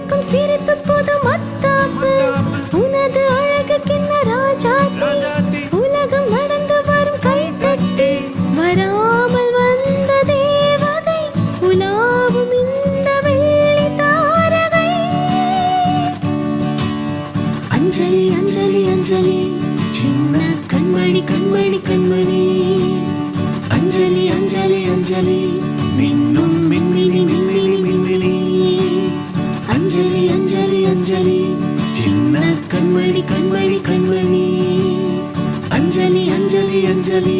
சிரிக்கும் சிரிப்பு புது மத்தாப்பு உனது அழகு கிண்ண ராஜாத்தி உலகம் நடந்து வரும் கை தட்டி வராமல் வந்த தேவதை உலாவும் இந்த வெள்ளி தாரகை அஞ்சலி அஞ்சலி அஞ்சலி சின்ன கண்மணி கண்மணி கண்மணி அஞ்சலி அஞ்சலி அஞ்சலி மின்னும் மின்மினி மின்மினி மின்மினி அஞ்சலி அஞ்சலி அஞ்சலி சின்ன கண்மணி கண்மணி கண்மணி அஞ்சலி அஞ்சலி அஞ்சலி